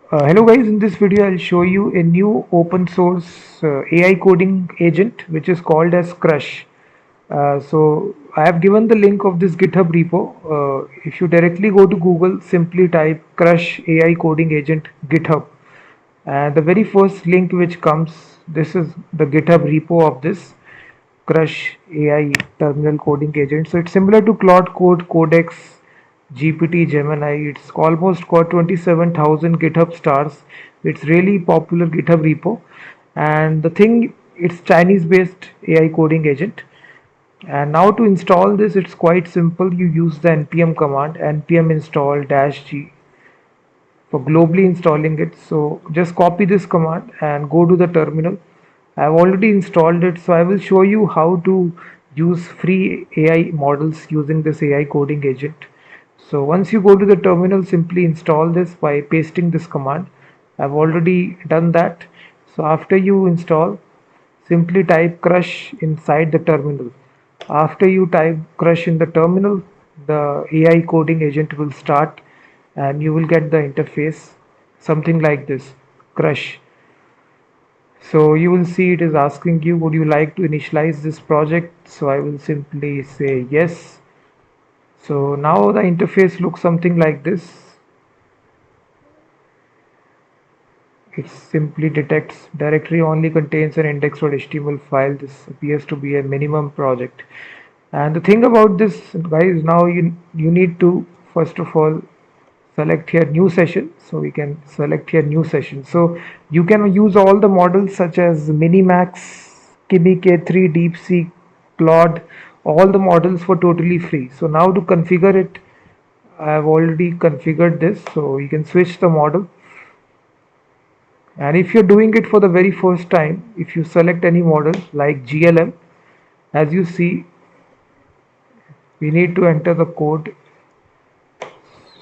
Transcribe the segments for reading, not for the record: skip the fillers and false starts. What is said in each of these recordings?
Hello guys, in this video I'll show you a new open source AI coding agent which is called as Crush. So I have given the link of this GitHub repo. If you directly go to Google, simply type Crush AI coding agent GitHub. And the very first link which comes, this is the GitHub repo of this Crush AI terminal coding agent. So it's similar to Claude Code, Codex, GPT, Gemini. It's almost got 27,000 GitHub stars. It's really popular GitHub repo. And the thing, it's Chinese based AI coding agent. And now to install this, it's quite simple. You use the npm command, npm install -g for globally installing it. So just copy this command and go to the terminal. I've already installed it, so I will show you how to use free AI models using this AI coding agent. So once you go to the terminal, simply install this by pasting this command. I've already done that. So after you install, simply type crush inside the terminal. After you type crush in the terminal, the AI coding agent will start and you will get the interface something like this, crush. So you will see it is asking you, would you like to initialize this project? So I will simply say yes. So now the interface looks something like this. It simply detects directory only contains an index.html file. This appears to be a minimum project. And the thing about this, guys, now you need to first of all select here new session. So we can select here new session. So you can use all the models such as Minimax, Kimi K3, DeepSeek, Claude, all the models for totally free. So now to configure it, I have already configured this. So you can switch the model. And if you're doing it for the very first time, if you select any model like GLM, as you see, we need to enter the code.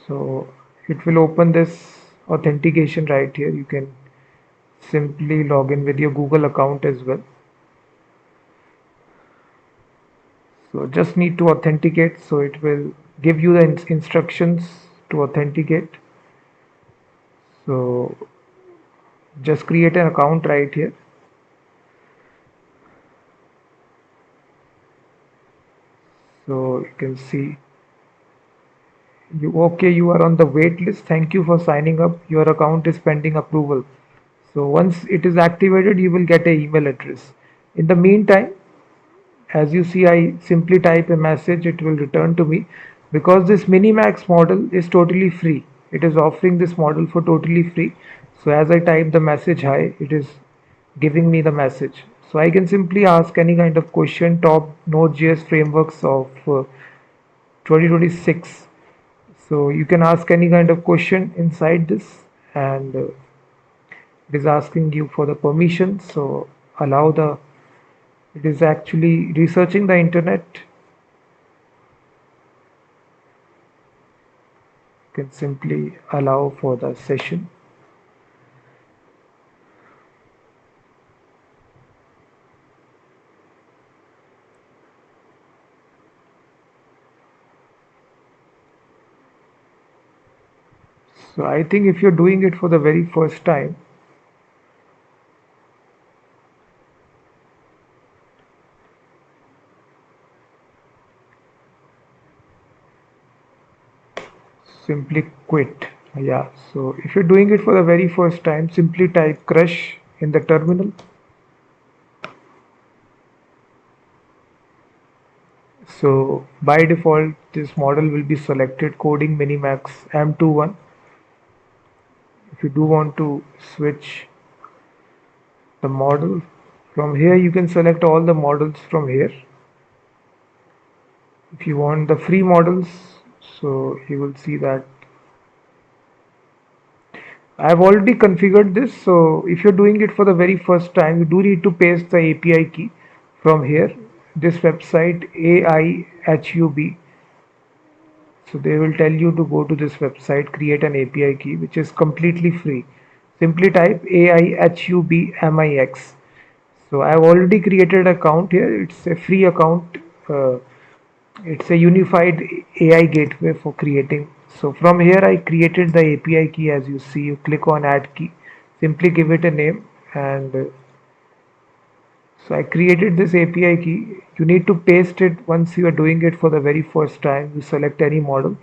So it will open this authentication right here. You can simply log in with your Google account as well. So just need to authenticate. So it will give you the instructions to authenticate. So just create an account right here. So you can see you are on the wait list. Thank you for signing up. Your account is pending approval. So once it is activated, you will get an email address. In the meantime, as you see, I simply type a message, it will return to me because this Minimax model is totally free. It is offering this model for totally free. So as I type the message hi, it is giving me the message. So I can simply ask any kind of question, top Node.js frameworks of 2026. So you can ask any kind of question inside this, and it is asking you for the permission. So allow the, it is actually researching the internet. You can simply allow for the session. So I think if you're doing it for the very first time, simply quit. Yeah, so if you're doing it for the very first time, simply type crush in the terminal. So by default, this model will be selected, coding Minimax M21. If you do want to switch the model from here, you can select all the models from here. If you want the free models, so you will see that I've already configured this. So if you're doing it for the very first time, you do need to paste the API key from here, this website AIHUB. So they will tell you to go to this website, create an API key, which is completely free. Simply type AIHUBMIX. So I've already created an account here. It's a free account. It's a unified AI gateway for creating So from here I created the API key. As you see, you click on add key, simply give it a name, and so I created this API key. You need to paste it once you are doing it for the very first time. You select any model.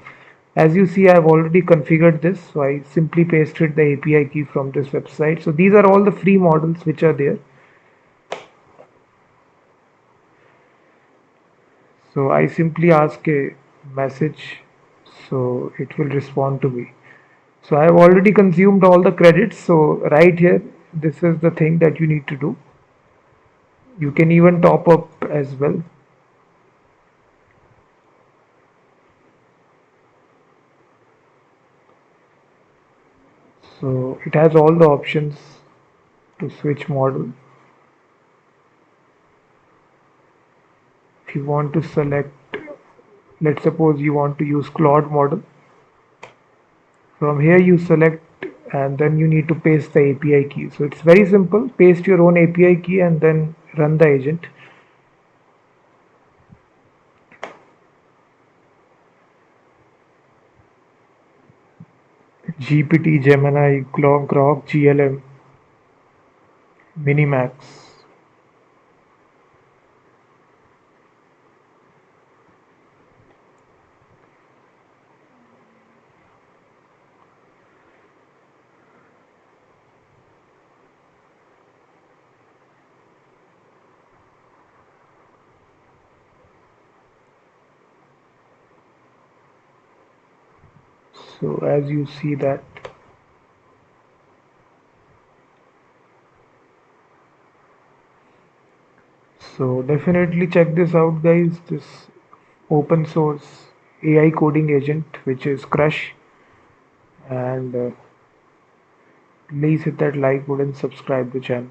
As you see, I've already configured this, so I simply pasted the API key from this website. So these are all the free models which are there. So I simply ask a message, so it will respond to me. So I have already consumed all the credits. So right here, this is the thing that you need to do. You can even top up as well. So it has all the options to switch model. If you want to select, let's suppose you want to use Claude model. From here you select and then you need to paste the API key. So it's very simple. Paste your own API key and then run the agent. GPT, Gemini, Grok, GLM, Minimax. So as you see that, so definitely check this out guys, this open source AI coding agent which is Crush, and please hit that like button, subscribe the channel.